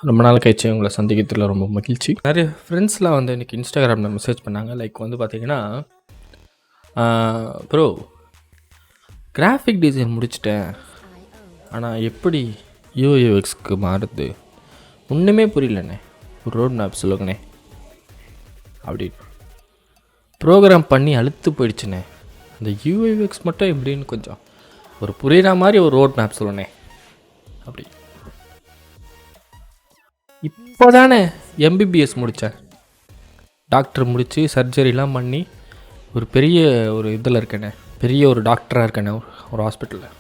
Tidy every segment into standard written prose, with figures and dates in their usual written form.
ரொம்ப நாள் கழிச்சு உங்களை சந்திக்கிறதுல ரொம்ப மகிழ்ச்சி. நிறைய ஃப்ரெண்ட்ஸ்லாம் வந்து இன்றைக்கி இன்ஸ்டாகிராமில் மெசேஜ் பண்ணாங்க. லைக் வந்து பார்த்தீங்கன்னா, ப்ரோ கிராஃபிக் டிசைன் முடிச்சிட்டேன், ஆனால் எப்படி யூஐயுஎக்ஸ்க்கு மாறுது ஒன்றுமே புரியலண்ணே, ஒரு ரோட் மேப் சொல்லுங்கண்ணே அப்படின்னு. ப்ரோக்ராம் பண்ணி அழுத்து போயிடுச்சுண்ணே, அந்த யூஐயுஎக்ஸ் மட்டும் எப்படின்னு கொஞ்சம் ஒரு புரியுற மாதிரி ஒரு ரோட் மேப் சொல்லுண்ணே அப்படி. இப்போ தானே எம்பிபிஎஸ் முடித்தேன், டாக்டர் முடித்து சர்ஜரிலாம் பண்ணி ஒரு பெரிய ஒரு இதில் இருக்கேனே, பெரிய ஒரு டாக்டராக இருக்கேனே ஒரு ஹாஸ்பிட்டலில்.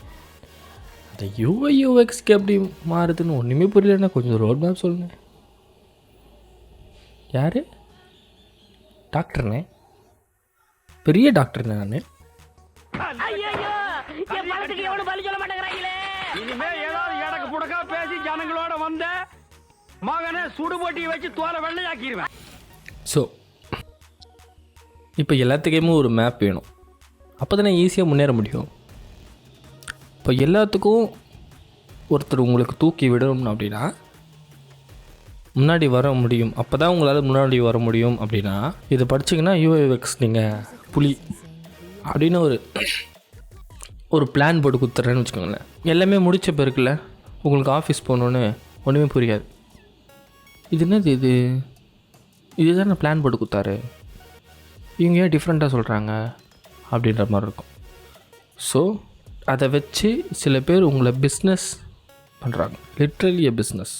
அந்த யூஐயுஎக்ஸ்க்கு எப்படி மாறுதுன்னு ஒன்றுமே புரியலண்ணே, கொஞ்சம் ரோட் மேப் சொல்லுங்க. யார் டாக்டர்ண்ணே? பெரிய டாக்டர்ண்ணே நான். ஜனங்களோட வந்த மகனை சுடுபொட்டி வச்சு தோலை வெள்ளையாக்கிடுவேன். ஸோ இப்போ எல்லாத்துக்குமே ஒரு மேப் வேணும், அப்போ தானே ஈஸியாக முன்னேற முடியும். இப்போ எல்லாத்துக்கும் ஒருத்தர் உங்களுக்கு தூக்கி விடணும் அப்படின்னா முன்னாடி வர முடியும், அப்போ தான் உங்களால் முன்னாடி வர முடியும். அப்படின்னா இதை படிச்சிங்கன்னா யூஐயுஎக்ஸ் நீங்கள் புலி அப்படின்னு ஒரு பிளான் போட்டு கொடுத்துட்றேன்னு வச்சுக்கோங்களேன். எல்லாமே முடித்த பிறகுல உங்களுக்கு ஆஃபீஸ் போகணுன்னு ஒன்றுமே புரியாது. இது என்னது இதுதான் நான் பிளான் போட்டு கொடுத்தாரு, இவங்க ஏன் டிஃப்ரெண்ட்டாக சொல்கிறாங்க அப்படின்ற மாதிரி இருக்கும். ஸோ அதை வச்சு சில பேர் உங்களை பிஸ்னஸ் பண்ணுறாங்க, லிட்ரலி எ பிஸ்னஸ்.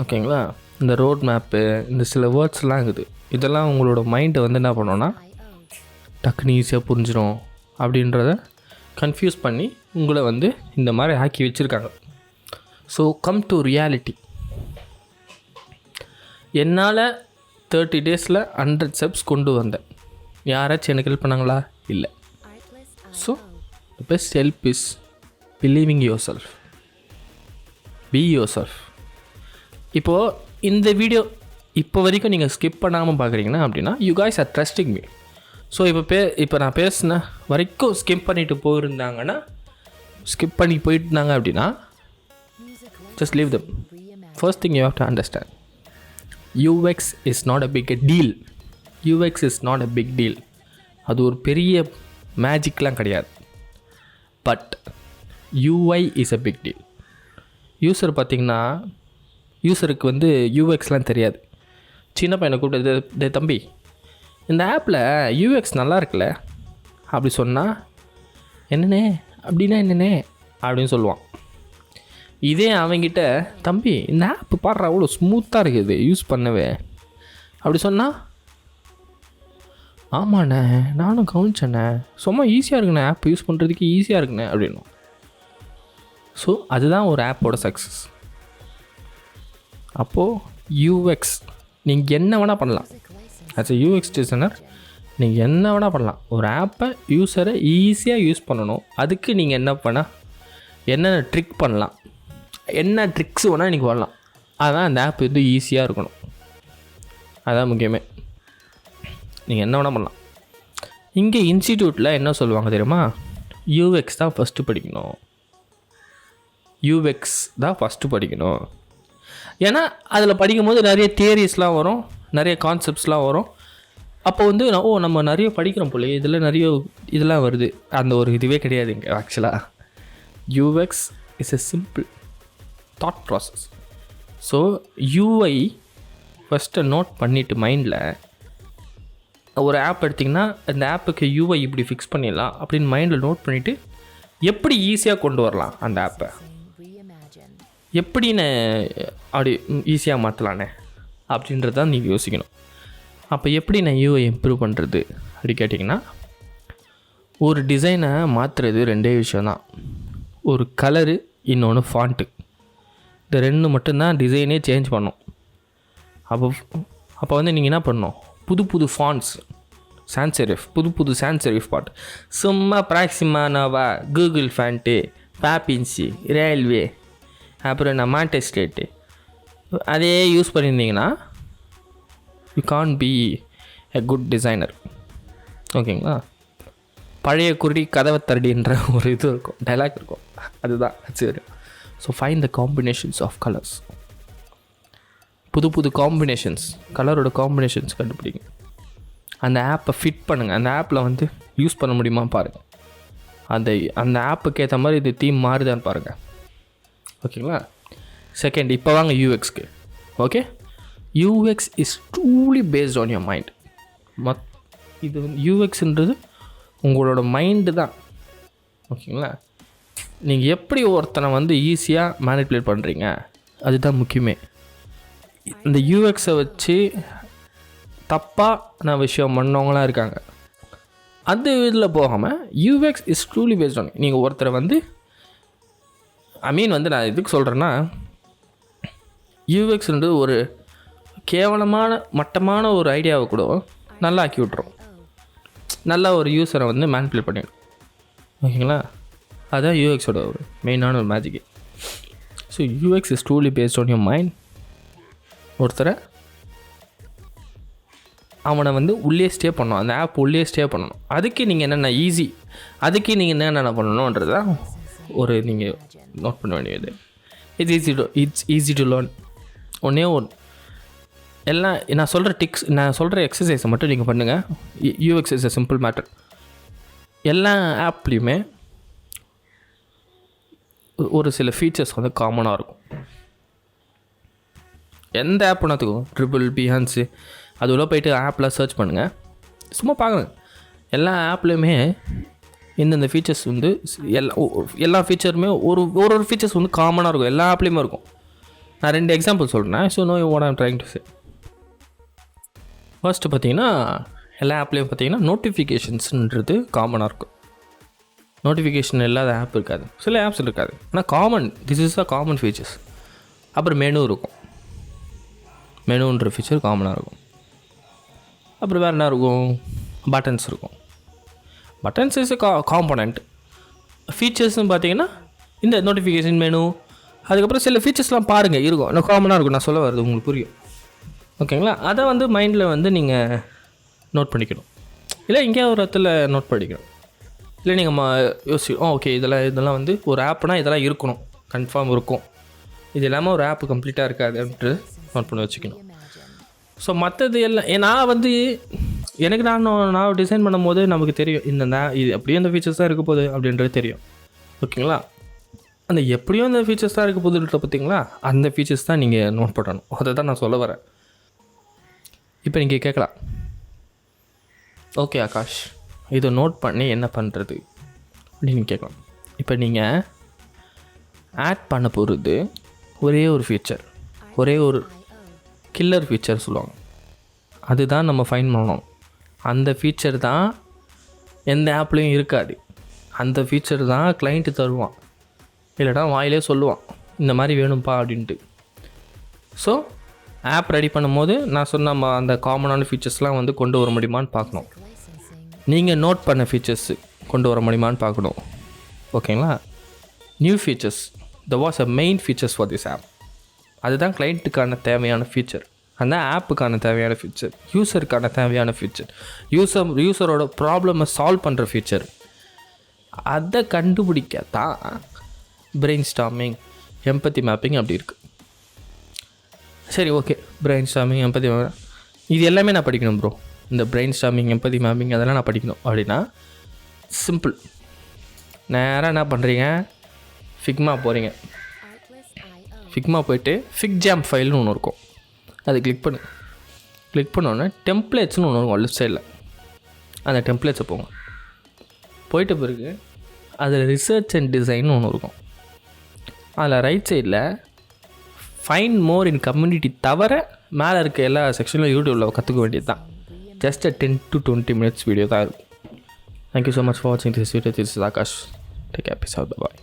ஓகேங்களா? இந்த ரோட் மேப்பு, இந்த சில வேர்ட்ஸ்லாம் இருக்குது, இதெல்லாம் உங்களோட மைண்டை வந்து என்ன பண்ணோன்னா டக்குன்னு ஈஸியாக புரிஞ்சிடும் அப்படின்றத கன்ஃபியூஸ் பண்ணி உங்களை வந்து இந்த மாதிரி ஆக்கி வச்சுருக்காங்க. So come to reality. என்னால் 30 டேஸில் 100 ஸ்டெப்ஸ் கொண்டு வந்தேன். யாராச்சும் எனக்கு ஹெல்ப் பண்ணாங்களா? இல்லை. So the best help is believing your self, be your self. இப்போது இந்த வீடியோ இப்போ வரைக்கும் நீங்கள் ஸ்கிப் பண்ணாமல் பார்க்குறீங்கன்னா அப்படின்னா you guys are trusting me. So இப்போ நான் பேசின வரைக்கும் ஸ்கிப் பண்ணிவிட்டு போயிருந்தாங்கன்னா, ஸ்கிப் பண்ணி போயிட்டு இருந்தாங்க அப்படின்னா just leave them. First thing you have to understand, UX is not a big deal. UX is not a big deal. அது ஒரு பெரிய மேஜிக்லாம் கிடையாது. But UI is a big deal. User பார்த்திங்கன்னா, யூஸருக்கு வந்து UXலாம் தெரியாது. சின்ன பையனை கூப்பிட்டு, தம்பி இந்த ஆப்பில் UX நல்லா இருக்குல்ல அப்படி சொன்னால், என்னண்ணே அப்படின்னா என்னண்ணே அப்படின்னு சொல்லுவான். இதே அவங்கிட்ட, தம்பி இந்த ஆப்பு பாடுற அவ்வளோ ஸ்மூத்தாக இருக்குது யூஸ் பண்ணவே அப்படி சொன்னால், ஆமாண்ணே நானும் கவனிச்சேண்ணே, சும்மா ஈஸியாக இருக்குண்ணே, ஆப் யூஸ் பண்ணுறதுக்கு ஈஸியாக இருக்குண்ணே அப்படின்னும். ஸோ அதுதான் ஒரு ஆப்போட சக்ஸஸ். அப்போது யூஎக்ஸ் நீங்கள் என்ன வேணால் பண்ணலாம். ஆஸ் எ யூஎக்ஸ் டிசைனர் நீங்கள் என்ன வேணால் பண்ணலாம். ஒரு ஆப்பை யூஸரை ஈஸியாக யூஸ் பண்ணணும். அதுக்கு நீங்கள் என்னென்ன ட்ரிக் பண்ணலாம், என்ன ட்ரிக்ஸ் வேணால் இன்றைக்கி வரலாம். அதுதான் அந்த ஆப் வந்து ஈஸியாக இருக்கணும். அதுதான் முக்கியமே. நீங்கள் என்ன வேணால் பண்ணலாம். இங்கே இன்ஸ்டிடியூட்டில் என்ன சொல்லுவாங்க தெரியுமா? யூஎக்ஸ் தான் ஃபஸ்ட்டு படிக்கணும், யூஎக்ஸ் தான் ஃபஸ்ட்டு படிக்கணும். ஏன்னா அதில் படிக்கும்போது நிறைய தியரிஸ்லாம் வரும், நிறைய கான்செப்ட்ஸ்லாம் வரும். அப்போ வந்து நம்ம நிறைய படிக்கிறோம் போல, இதில் நிறைய இதெல்லாம் வருது. அந்த ஒரு இதுவே கிடையாது இங்கே. ஆக்சுவலாக UX is a simple thought process. So UI first note பண்ணிவிட்டு மைண்டில் ஒரு ஆப் எடுத்திங்கன்னா அந்த ஆப்புக்கு யூஐ இப்படி ஃபிக்ஸ் பண்ணிடலாம் அப்படின்னு மைண்டில் நோட் பண்ணிவிட்டு எப்படி ஈஸியாக கொண்டு வரலாம் அந்த ஆப்பை, எப்படின்னு அப்படி ஈஸியாக மாற்றலானே அப்படின்றது தான் நீங்கள் யோசிக்கணும். அப்போ எப்படி நான் யூஐ இம்ப்ரூவ் பண்ணுறது அப்படி கேட்டிங்கன்னா, ஒரு டிசைனை மாற்றுறது 2 விஷயந்தான். ஒரு கலரு, இன்னொன்று ஃபாண்ட்டு. இந்த 2 மட்டும்தான் டிசைனே சேஞ்ச் பண்ணோம். அப்போ வந்து நீங்கள் என்ன பண்ணணும், புது ஃபாண்ட்ஸ், சான்செரிஃப், புது சான்செரிஃப் ஃபாண்ட், சும்மா ப்ராக்சிமானோவா, கூகுள் ஃபாண்ட்டு, பாப்பின்சி, ரயில்வே, அப்புறம் நான் மான்டெஸ்டேட்டு அதே யூஸ் பண்ணியிருந்தீங்கன்னா you can't be a good designer. ஓகேங்களா? பழைய குருடி கதவை தரடின்ற ஒரு இது இருக்கும், டைலாக் இருக்கும், அதுதான் சரி. So find the combinations of colours. புது புது காம்பினேஷன்ஸ், கலரோட காம்பினேஷன்ஸ் கண்டுபிடிங்க. அந்த ஆப்பை ஃபிட் பண்ணுங்கள். அந்த ஆப்பில் வந்து யூஸ் பண்ண முடியுமா பாருங்கள். அந்த ஆப்புக்கு ஏற்ற மாதிரி இது தீம் மாறுதான்னு பாருங்கள். ஓகேங்களா? செகண்ட், இப்போ வாங்க யூஎக்ஸ்க்கு. Okay, UX is truly based on your mind. இது வந்து யூஎக்ஸ்ன்றது உங்களோட மைண்டு தான். ஓகேங்களா? நீங்கள் எப்படி ஒருத்தனை வந்து ஈஸியாக மேனிப்புலேட் பண்ணுறீங்க, அதுதான் முக்கியமே. இந்த யூஎக்ஸை வச்சு தப்பாக விஷயம் பண்ணவங்களாம் இருக்காங்க. அது இதில் போகாமல் UX is truly based on. நீங்கள் ஒருத்தரை வந்து வந்து நான் எதுக்கு சொல்கிறேன்னா, யூஎக்ஸ்ன்றது ஒரு கேவலமான மட்டமான ஒரு ஐடியாவை கூட நல்லா ஆக்கி விட்ரும். நல்லா ஒரு யூஸரை வந்து மேனிப்புலேட் பண்ணிடும். ஓகேங்களா? அதுதான் யூஎக்ஸோட ஒரு மெயினான ஒரு magic. So UX is truly based on your mind. ஒருத்தரை அவனை வந்து உள்ளே ஸ்டே பண்ணணும், அந்த ஆப் உள்ளே ஸ்டே பண்ணணும். அதுக்கு நீங்கள் என்னென்ன ஈஸி, அதுக்கு நீங்கள் என்னென்ன பண்ணணுன்றது தான் ஒரு நீங்கள் நோட் பண்ண வேண்டியது. It's easy to learn. ஒன்றே எல்லாம் நான் சொல்கிற எக்ஸசைஸை மட்டும் நீங்கள் பண்ணுங்கள். UX is a simple matter. எல்லா ஆப்லேயுமே ஒரு சில ஃபீச்சர்ஸ் வந்து காமனாக இருக்கும். எந்த ஆப்னாத்துக்கும் ட்ரிபிள் பிஹான்ஸு அதுக்குள்ளே போய்ட்டு ஆப்பில் சர்ச் பண்ணுங்கள், சும்மா பாருங்கள். எல்லா ஆப்லேயுமே இந்தந்த ஃபீச்சர்ஸ் வந்து எல்லா ஃபீச்சருமே ஒரு ஃபீச்சர்ஸ் வந்து காமனாக இருக்கும். எல்லா ஆப்லேயுமே இருக்கும். நான் 2 எக்ஸாம்பிள் சொல்கிறேன். So know what I'm trying to say. First பார்த்தீங்கன்னா, எல்லா ஆப்லேயும் பார்த்தீங்கன்னா நோட்டிஃபிகேஷன்ஸுன்றது காமனாக இருக்கும். நோட்டிஃபிகேஷன் இல்லாத ஆப் இருக்காது, சில ஆப்ஸ் இருக்காது. ஆனால் common, this is a common features. அப்புறம் மெனு இருக்கும். மெனுன்ற ஃபீச்சர் காமனாக இருக்கும். அப்புறம் வேறு என்ன இருக்கும்? பட்டன்ஸ் இருக்கும். Buttons is component. ஃபீச்சர்ஸ்னு பார்த்தீங்கன்னா இந்த நோட்டிஃபிகேஷன், மெனு, அதுக்கப்புறம் சில ஃபீச்சர்ஸ்லாம் பாருங்கள் இருக்கும், இன்னும் காமனாக இருக்கும். நான் சொல்ல வருது உங்களுக்கு புரியும். ஓகேங்களா? அதை வந்து மைண்டில் வந்து நீங்கள் நோட் பண்ணிக்கணும். இல்லை எங்கேயா ஒரு இடத்துல நோட் பண்ணிக்கணும். இல்லை நீங்கள் யோசிக்கணும், ஓகே இதெல்லாம் வந்து ஒரு ஆப்னால் இதெல்லாம் இருக்கணும், கன்ஃபார்ம் இருக்கும். இது இல்லாமல் ஒரு ஆப்பு கம்ப்ளீட்டாக இருக்காதுன்ட்டு நோட் பண்ணி வச்சுக்கணும். ஸோ மற்றது எல்லாம் நான் வந்து எனக்கு நான் டிசைன் பண்ணும் போது நமக்கு தெரியும் இது அப்படியே இந்த ஃபீச்சர்ஸ் தான் இருக்க போகுது அப்படின்றது தெரியும். ஓகேங்களா? அந்த எப்படியும் இந்த ஃபீச்சர்ஸ் தான் இருக்க போகுதுன்ற பார்த்தீங்களா, அந்த ஃபீச்சர்ஸ் தான் நீங்கள் நோட் பண்ணணும். அதை தான் நான் சொல்ல வரேன். இப்போ நீங்கள் கேட்கலாம், ஓகே ஆகாஷ் இதை நோட் பண்ணி என்ன பண்ணுறது அப்படின்னு கேட்கலாம். இப்போ நீங்கள் ஆட் பண்ண போகிறது ஒரே ஒரு ஃபீச்சர், ஒரே ஒரு கில்லர் ஃபீச்சர் சொல்லுவாங்க. அதுதான் நம்ம ஃபைன் பண்ணணும். அந்த ஃபீச்சர் தான் எந்த ஆப்லேயும் இருக்காது. அந்த ஃபீச்சர் தான் கிளைண்ட்டு தருவான், இல்லைனா வாயிலே சொல்லுவான் இந்த மாதிரி வேணும்ப்பா அப்படின்ட்டு. ஸோ ஆப் ரெடி பண்ணும்போது நான் சொன்ன அந்த காமனான ஃபீச்சர்ஸ்லாம் வந்து கொண்டு வர முடியுமான்னு பார்க்கணும். நீங்கள் நோட் பண்ண ஃபீச்சர்ஸ் கொண்டு வர முடியுமான்னு பார்க்கணும். ஓகேங்களா? New features, the was a main features for this app. அதுதான் கிளைண்ட்டுக்கான தேவையான ஃபீச்சர், அந்த ஆப்புக்கான தேவையான ஃபீச்சர், யூஸருக்கான தேவையான ஃபீச்சர், யூஸரோட ப்ராப்ளமை சால்வ் பண்ணுற ஃபீச்சர். அதை கண்டுபிடிக்கத்தான் பிரெயின் ஸ்டார்மிங், எம்பத்தி மேப்பிங் அப்படி இருக்குது. சரி, ஓகே, பிரெயின் ஸ்டார்மிங், எம்பத்தி இது எல்லாமே நான் படிக்கணும் ப்ரோ. இந்த பிரெயின் ஸ்டார்மிங், எம்பத்தி மேப்பிங் அதெல்லாம் நான் படிக்கணும் அப்படின்னா சிம்பிள். நேராக என்ன பண்ணுறீங்க, ஃபிக்மா போகிறீங்க. ஃபிக்மா போய்ட்டு ஃபிக் ஜாம் ஃபைல்னு ஒன்று இருக்கும், அது கிளிக் பண்ணோன்னே டெம்ப்ளேட்ஸ்னு ஒன்று இருக்கும் லெஃப்ட் சைடில். அந்த டெம்ப்ளேட்ஸை போயிட்ட பிறகு அதில் ரிசர்ச் அண்ட் டிசைன் ஒன்று இருக்கும். அதில் ரைட் சைடில் ஃபைண்ட் மோர் இன் கம்யூனிட்டி தவிர மேலே இருக்க எல்லா செக்ஷன்லையும் யூடியூப்பில் கற்றுக்க வேண்டியது தான். ஜஸ்ட் 10 to 20 minutes வீடியோ தான் இருக்கும். தேங்க்யூ ஸோ மச் ஃபார் வாட்சிங் this video. This is Akash. Take care, peace out, bye.